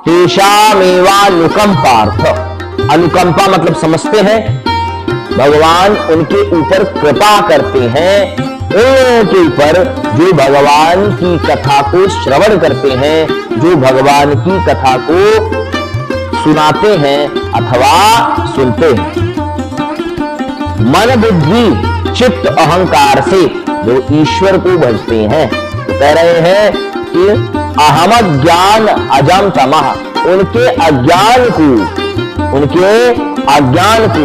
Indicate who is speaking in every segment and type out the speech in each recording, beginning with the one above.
Speaker 1: तेषामेवानुकंपार्थ। अनुकंपा मतलब समझते हैं, भगवान उनके ऊपर कृपा करते हैं, उन लोगों के ऊपर जो भगवान की कथा को श्रवण करते हैं, जो भगवान की कथा को सुनाते हैं अथवा सुनते हैं। मन बुद्धि चित्त अहंकार से जो ईश्वर को भजते हैं, तो कह रहे हैं कि अहम ज्ञान अजम तमः, उनके अज्ञान को,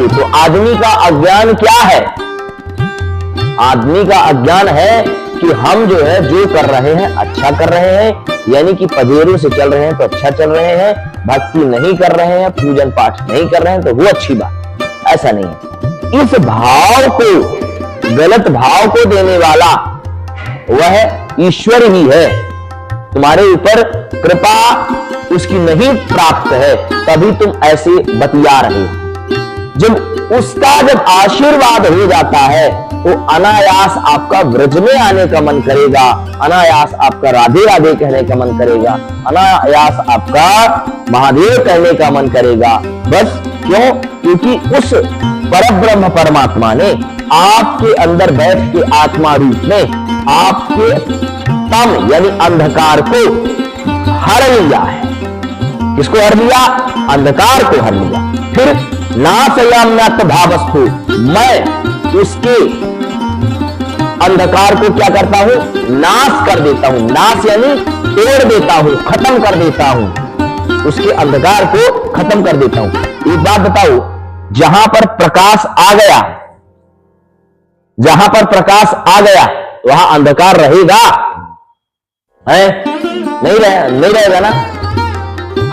Speaker 1: तो आदमी का अज्ञान क्या है? आदमी का अज्ञान है कि हम जो है जो कर रहे हैं अच्छा कर रहे हैं, यानी कि पजेरों से चल रहे हैं तो अच्छा चल रहे हैं, भक्ति नहीं कर रहे हैं, पूजन पाठ नहीं कर रहे हैं तो वो अच्छी बात। ऐसा नहीं है। इस भाव को, गलत भाव को देने वाला वह ईश्वर ही है। तुम्हारे ऊपर कृपा उसकी नहीं प्राप्त है, तभी तुम ऐसे बतिया रहे हो। जब आशीर्वाद हो जाता है तो अनायास आपका ब्रज में आने का मन करेगा, अनायास आपका राधे राधे कहने का मन करेगा, अनायास आपका महादेव कहने का मन करेगा। बस क्यों? क्योंकि उस परब्रह्म परमात्मा ने आपके अंदर बैठ के आत्मा रूप में आपके तम यानी अंधकार को हर लिया है। किसको हर लिया? अंधकार को हर लिया। फिर नाशयाम्यत भावस्थु, मैं उसके अंधकार को क्या करता हूं? नाश कर देता हूं। नाश यानी तोड़ देता हूं, खत्म कर देता हूं, उसके अंधकार को खत्म कर देता हूं। एक बात बताओ, जहां पर प्रकाश आ गया, जहां पर प्रकाश आ गया वहां अंधकार रहेगा? है? नहीं रहेगा ना।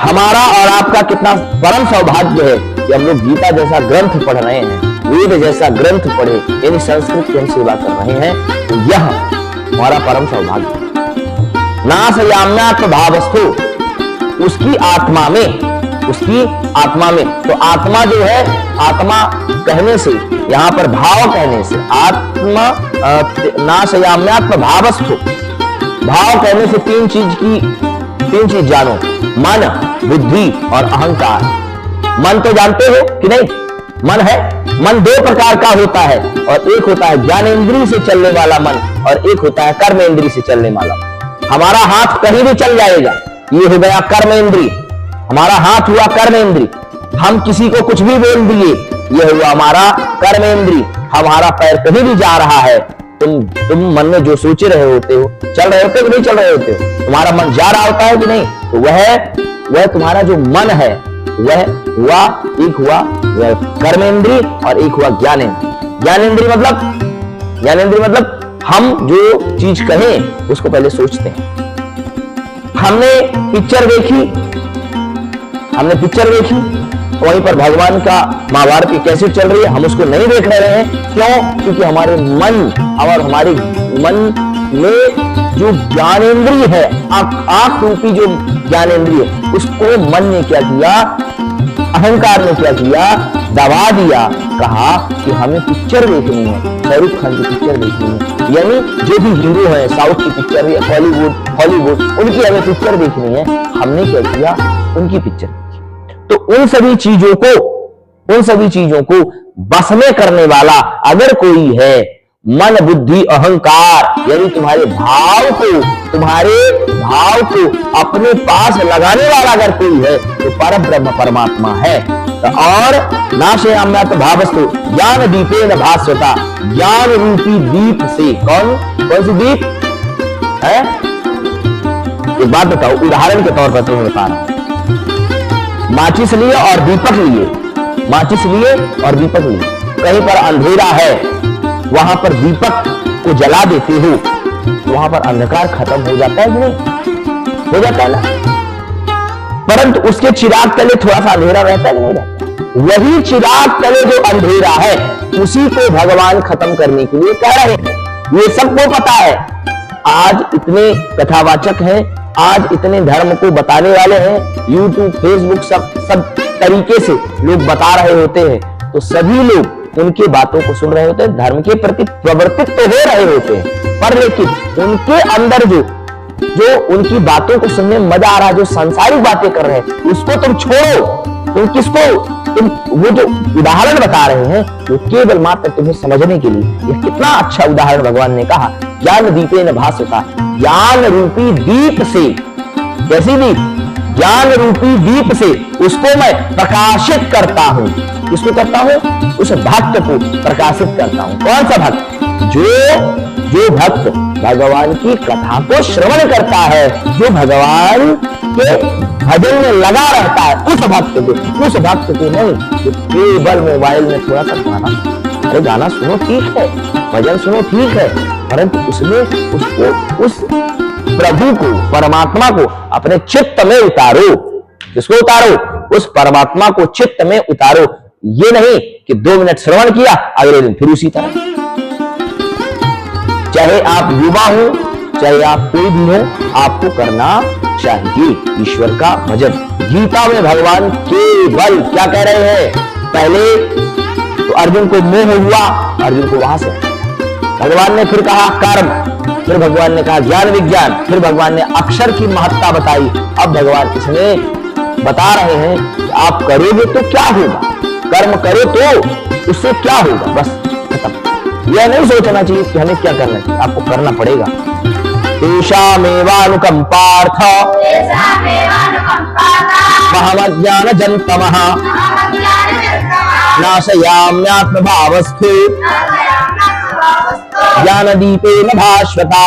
Speaker 1: हमारा और आपका कितना परम सौभाग्य है कि हम लोग गीता जैसा ग्रंथ पढ़ रहे हैं, वेद जैसा ग्रंथ पढ़े, यानी संस्कृत की हम सेवा कर रहे हैं, तो यह हमारा परम सौभाग्य। नाशयाम्यात्म भावस्थो, उसकी आत्मा में, तो आत्मा जो है, आत्मा कहने से, यहां पर भाव कहने से, आत्मा नाशयाम्यात्म भावस्थो, भाव कहने से तीन चीज जानो, मन, बुद्धि और अहंकार। मन तो जानते हो कि नहीं? मन है, मन दो प्रकार का होता है, और एक होता है ज्ञानेंद्रिय से चलने वाला मन, और एक होता है कर्मेंद्रिय से चलने वाला। हमारा हाथ कहीं भी चल जाएगा, ये हो गया कर्मेंद्रिय, हमारा हाथ हुआ कर्मेंद्रिय। हम किसी को कुछ भी बोल दिए, यह हुआ हमारा कर्मेंद्रिय। हमारा पैर कहीं भी जा रहा है, तुम मन में जो सोच रहे होते हो, चल रहे होते हो कि नहीं चल रहे होते हो, तुम्हारा मन जा रहा होता है कि नहीं? तो वह तुम्हारा जो मन है वह हुआ, एक हुआ कर्मेंद्रिय और एक हुआ ज्ञानेंद्रिय। ज्ञानेंद्रिय मतलब हम जो चीज कहें उसको पहले सोचते हैं। हमने पिक्चर देखी, वहीं पर भगवान का महाभारत की कैसेट चल रही है, हम उसको नहीं देख रहे हैं। क्यों? क्योंकि हमारे मन में जो ज्ञानेंद्रिय है, आंख रूपी जो ज्ञानेंद्रिय, उसको मन ने क्या किया? अहंकार ने क्या किया? दबा दिया। कहा कि हमें पिक्चर देखनी है, शाहरुख खान की पिक्चर देखनी है, यानी जो भी हीरो है, साउथ की पिक्चर है, हॉलीवुड, उनकी हमें पिक्चर देखनी है। हमने क्या किया? उनकी पिक्चर। तो उन सभी चीजों को बस में करने वाला अगर कोई है, मन बुद्धि अहंकार, यानी तुम्हारे भाव को अपने पास लगाने वाला अगर कोई है, तो परब्रह्म परमात्मा है। और नाशयाम्यत भावस्थो ज्ञान दीपेन भास्वता, ज्ञान रूपी दीप से, कौन सी दीप है? एक बात बताओ, उदाहरण के तौर पर तुम्हें बता रहा हूं। माचिस लिए और दीपक लिए, कहीं पर अंधेरा है, वहां पर दीपक को जला देते हो, तो वहां पर अंधकार खत्म हो जाता है कि नहीं? हो जाता है ना। परंतु उसके चिराग तले थोड़ा सा अंधेरा रहता है कि नहीं रहता? वही चिराग तले जो अंधेरा है, उसी को भगवान खत्म करने के लिए कह रहे हैं। ये सबको पता है। आज इतने कथावाचक हैं, आज इतने धर्म को बताने वाले हैं, यूट्यूब, फेसबुक, सब तरीके से लोग बता रहे होते हैं, तो सभी लोग उनकी बातों को सुन रहे होते हैं, धर्म के प्रति प्रवर्तित तो हो रहे होते हैं, पर लेकिन उनके अंदर जो जो उनकी बातों को सुनने में मजा आ रहा है, जो सांसारिक बातें कर रहे हैं, उसको तुम छोड़ो। तुम किसको, तुम वो जो उदाहरण बता रहे हैं वो केवल मात्र तुम्हें समझने के लिए। ये कितना अच्छा उदाहरण भगवान ने कहा, ज्ञान दीपेन भास्वता, ज्ञान रूपी दीप से। कैसी दीप? ज्ञान रूपी दीप से उसको मैं प्रकाशित करता हूं। किसको करता हूं? उस भक्त को प्रकाशित करता हूं। कौन सा भक्त? जो भक्त भगवान की कथा को श्रवण करता है, जो भगवान के भजन में लगा रहता है, उस भक्त को नहीं जो केवल मोबाइल में थोड़ा सा गाना, अरे गाना सुनो ठीक है, भजन सुनो ठीक है, परंतु उसमें उसको, उस प्रभु को, परमात्मा को अपने चित्त में उतारो। किसको उतारो? उस परमात्मा को चित्त में उतारो। ये नहीं कि 2 मिनट श्रवण किया, अगले दिन फिर उसी तरह। चाहे आप युवा हो, चाहे आप कोई भी हो, आपको करना चाहिए ईश्वर का भजन। गीता में भगवान केवल क्या कह रहे हैं? पहले तो अर्जुन को मोह हुआ, अर्जुन को वहां से भगवान ने फिर कहा कर्म, फिर भगवान ने कहा ज्ञान विज्ञान, फिर भगवान ने अक्षर की महत्ता बताई। अब भगवान इसमें बता रहे हैं कि आप करोगे तो क्या होगा, कर्म करो तो उससे क्या होगा, बस खत्म। यह नहीं सोचना चाहिए कि हमें क्या करना चाहिए, आपको करना पड़ेगा। तेषामेवानुकंपार्थ महमज्ञानजन्तमः नाशयाम्यात्मभावस्थो ज्ञानदीपेन भास्वता।